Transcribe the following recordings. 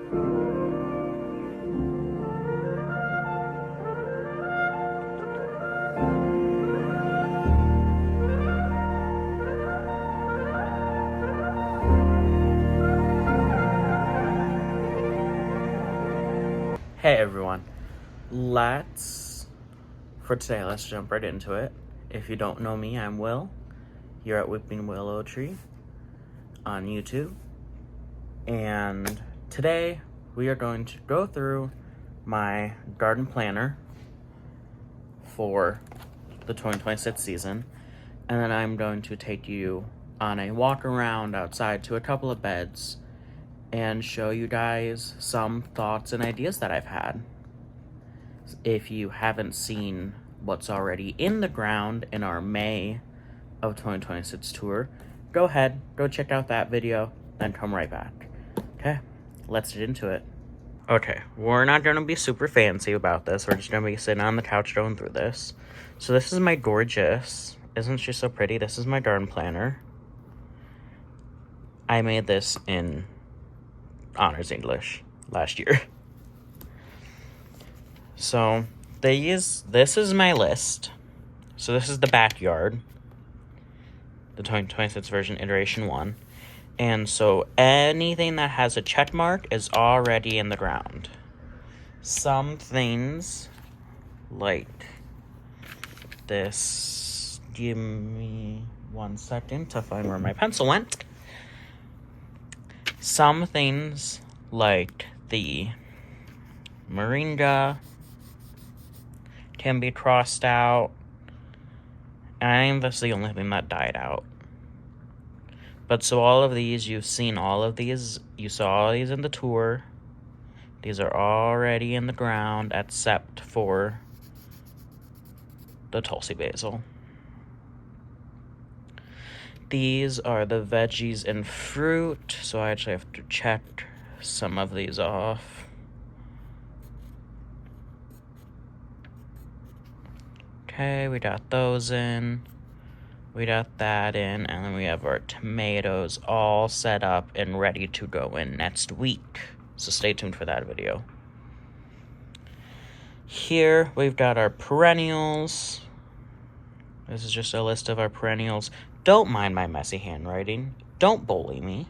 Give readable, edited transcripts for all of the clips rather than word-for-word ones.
Hey everyone, for today, let's jump right into it. If you don't know me, I'm Will, here at Whipping Willow Tree on YouTube. And today, we are going to go through my garden planner for the 2026 season. And then I'm going to take you on a walk around outside to a couple of beds and show you guys some thoughts and ideas that I've had. If you haven't seen what's already in the ground in our May of 2026 tour, go ahead, go check out that video, then come right back. Okay, let's get into it. Okay, we're not going to be super fancy about this. We're just going to be sitting on the couch going through this. So this is my gorgeous, isn't she so pretty? This is my garden planner. I made this in Honors English last year. So this is my list. So this is the backyard, the 2026 version, iteration 1. And so anything that has a check mark is already in the ground. Some things, like this, give me 1 second to find where my pencil went. Some things, like the moringa, can be crossed out. And I think that's the only thing that died out. But so all of these, you've seen all of these. You saw all these in the tour. These are already in the ground, except for the Tulsi basil. These are the veggies and fruit, so I actually have to check some of these off. Okay, we got those in. We got that in, and then we have our tomatoes all set up and ready to go in next week. So stay tuned for that video. Here, we've got our perennials. This is just a list of our perennials. Don't mind my messy handwriting. Don't bully me.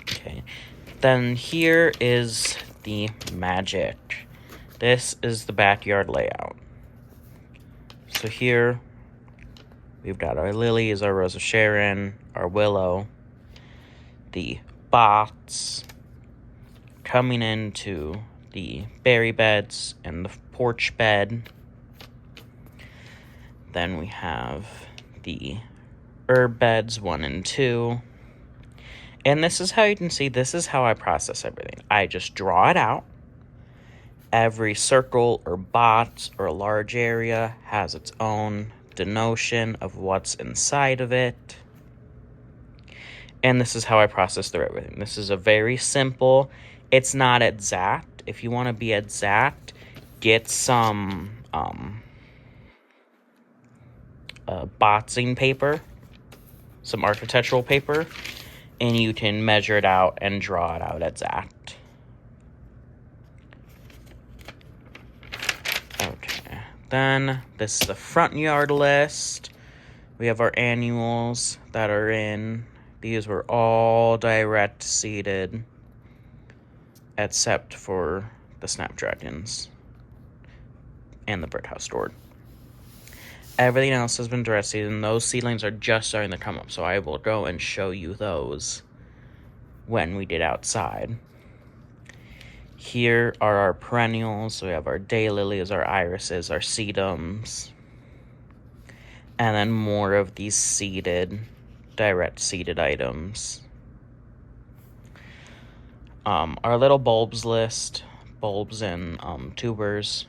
Okay. Then here is the magic. This is the backyard layout. So here, we've got our lilies, our rose of Sharon, our willow, the box, coming into the berry beds and the porch bed. Then we have the herb beds 1 and 2. And this is how you can see, this is how I process everything. I just draw it out. Every circle or box or large area has its own denotation of what's inside of it. And this is how I process through everything. This is a very simple, it's not exact. If you want to be exact, get some boxing paper, some architectural paper, and you can measure it out and draw it out exact. Okay, then this is the front yard list. We have our annuals that are in. These were all direct seeded, except for the snapdragons and the birdhouse gourd. Everything else has been direct seeded, and those seedlings are just starting to come up, so I will go and show you those when we get outside. Here are our perennials. So we have our daylilies, our irises, our sedums, and then more of these seeded, direct seeded items. Our little bulbs list, bulbs and tubers.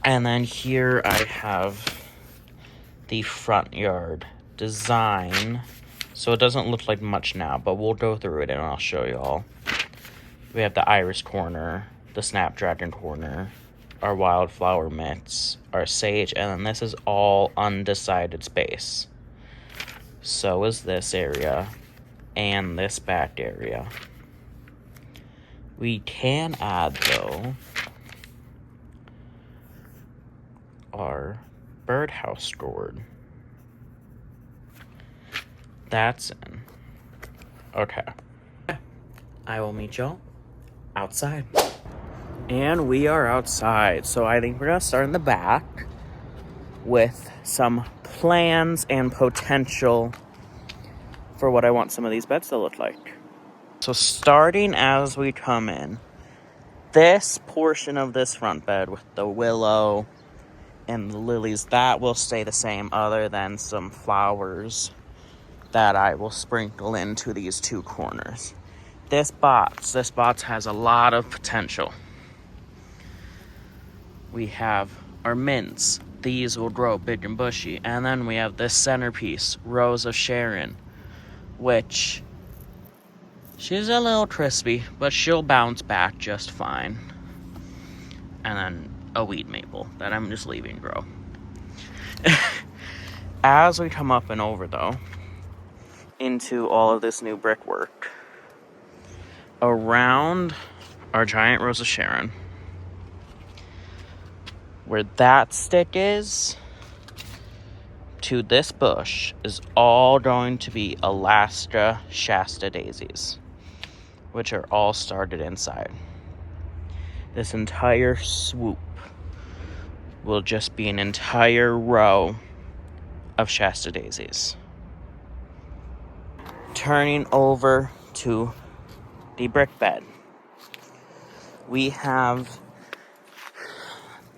And then here I have the front yard design. So it doesn't look like much now, but we'll go through it and I'll show you all. We have the iris corner, the snapdragon corner, our wildflower mix, our sage, and then this is all undecided space. So is this area and this back area. We can add, though, our birdhouse gourd. That's in. Okay. I will meet y'all outside. And we are outside. So I think we're going to start in the back with some plans and potential for what I want some of these beds to look like. So starting as we come in, this portion of this front bed with the willow and the lilies, that will stay the same other than some flowers that I will sprinkle into these two corners. This box has a lot of potential. We have our mints. These will grow big and bushy. And then we have this centerpiece, Rose of Sharon, which she's a little crispy, but she'll bounce back just fine. And then a weed maple that I'm just leaving grow. As we come up and over, though, into all of this new brickwork, around our giant Rose of Sharon, where that stick is, to this bush is all going to be Alaska Shasta daisies, which are all started inside. This entire swoop will just be an entire row of Shasta daisies. Turning over to the brick bed, we have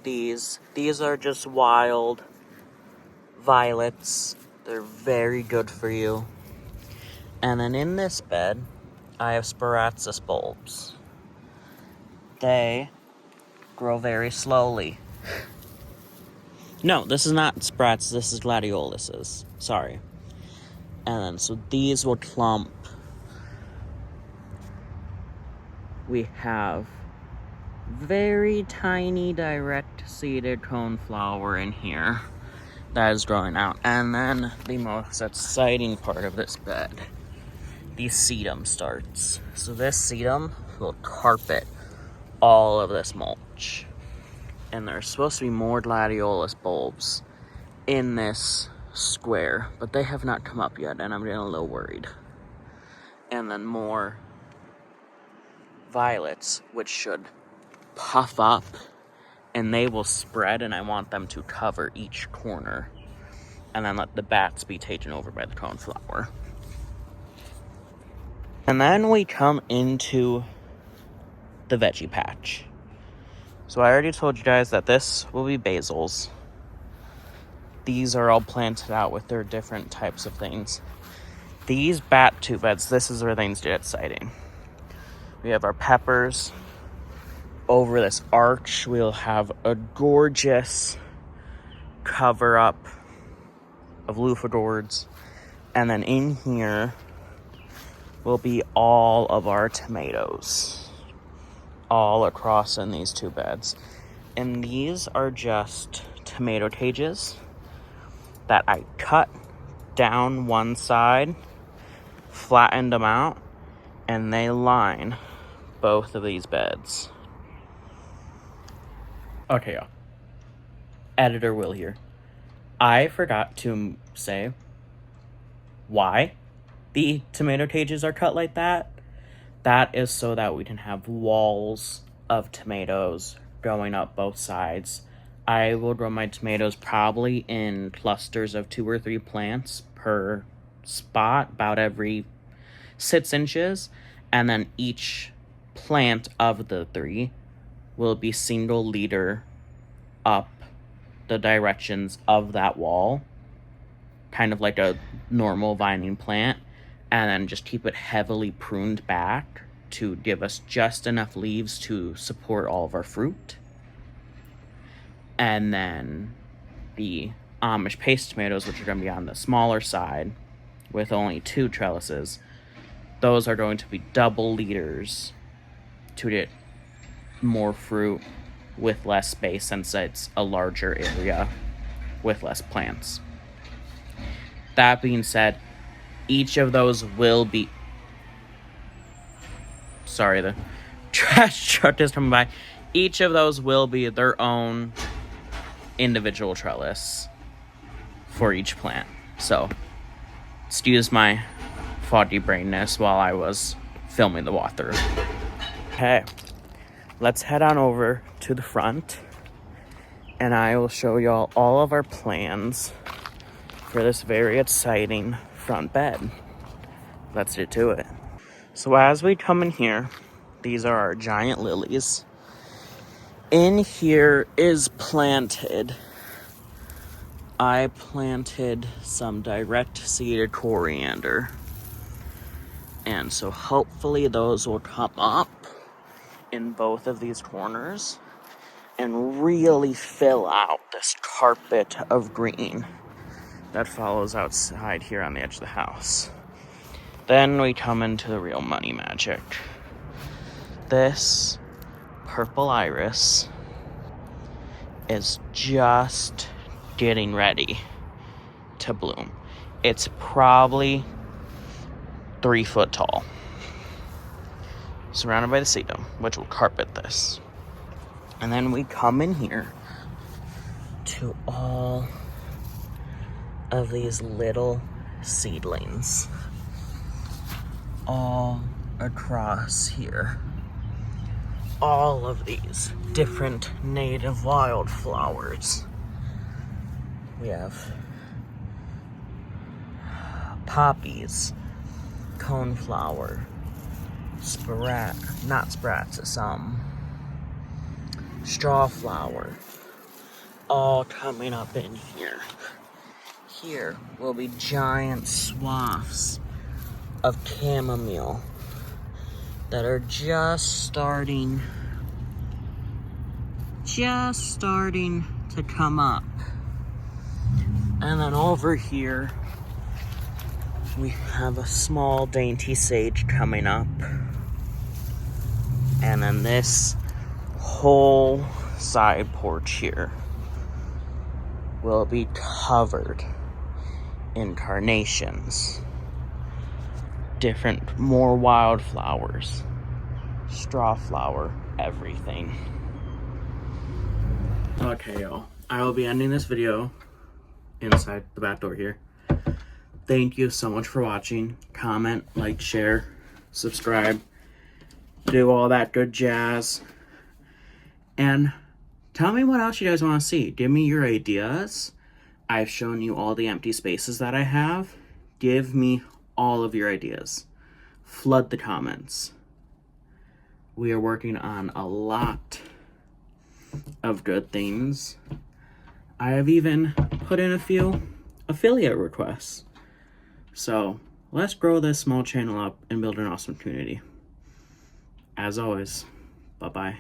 these. These are just wild violets. They're very good for you. And then in this bed, I have Sparaxis bulbs. They grow very slowly. No, this is not Sparaxis, this is Gladioluses. Sorry. And then, so these will clump. We have very tiny direct seeded coneflower in here that is growing out. And then the most exciting part of this bed, the sedum starts. So this sedum will carpet all of this mulch. And there's supposed to be more gladiolus bulbs in this square, but they have not come up yet, and I'm getting a little worried. And then more violets, which should puff up, and they will spread, and I want them to cover each corner, and then let the bats be taken over by the coneflower. And then we come into the veggie patch. So I already told you guys that this will be basils. These are all planted out with their different types of things. These bat tube beds, this is where things get exciting. We have our peppers. Over this arch, we'll have a gorgeous cover up of loofah gourds. And then in here will be all of our tomatoes, all across in these two beds. And these are just tomato cages that I cut down one side, flattened them out, and they line both of these beds. Okay, y'all. Editor Will here. I forgot to say why the tomato cages are cut like that. That is so that we can have walls of tomatoes going up both sides. I will grow my tomatoes probably in clusters of 2 or 3 plants per spot, about every 6 inches. And then each plant of the 3 will be single leader up the directions of that wall, kind of like a normal vining plant. And then just keep it heavily pruned back to give us just enough leaves to support all of our fruit. And then the Amish paste tomatoes, which are going to be on the smaller side with only 2 trellises, those are going to be double leaders to get more fruit with less space, since it's a larger area with less plants. That being said, each of those will be sorry, the trash truck is coming by. Each of those will be their own individual trellis for each plant. So, excuse my foggy brainness while I was filming the walkthrough. Okay, let's head on over to the front, and I will show y'all all of our plans for this very exciting front bed. Let's get to it. So as we come in here, these are our giant lilies. In here is planted, I planted some direct seeded coriander. And so hopefully those will come up in both of these corners and really fill out this carpet of green that follows outside here on the edge of the house. Then we come into the real money magic. This purple iris is just getting ready to bloom. It's probably 3 foot tall, surrounded by the sedum, which will carpet this. And then we come in here to all of these little seedlings all across here. All of these different native wildflowers. We have poppies, coneflower, strawflower, all coming up in here. Here will be giant swaths of chamomile that are just starting to come up. And then over here, we have a small dainty sage coming up. And then this whole side porch here will be covered in carnations, different, more wildflowers, strawflower, everything. Okay, y'all. I will be ending this video inside the back door here. Thank you so much for watching. Comment, like, share, subscribe, do all that good jazz. And tell me what else you guys want to see. Give me your ideas. I've shown you all the empty spaces that I have. Give me all of your ideas. Flood the comments. We are working on a lot of good things. I have even put in a few affiliate requests. So let's grow this small channel up and build an awesome community. As always, bye-bye.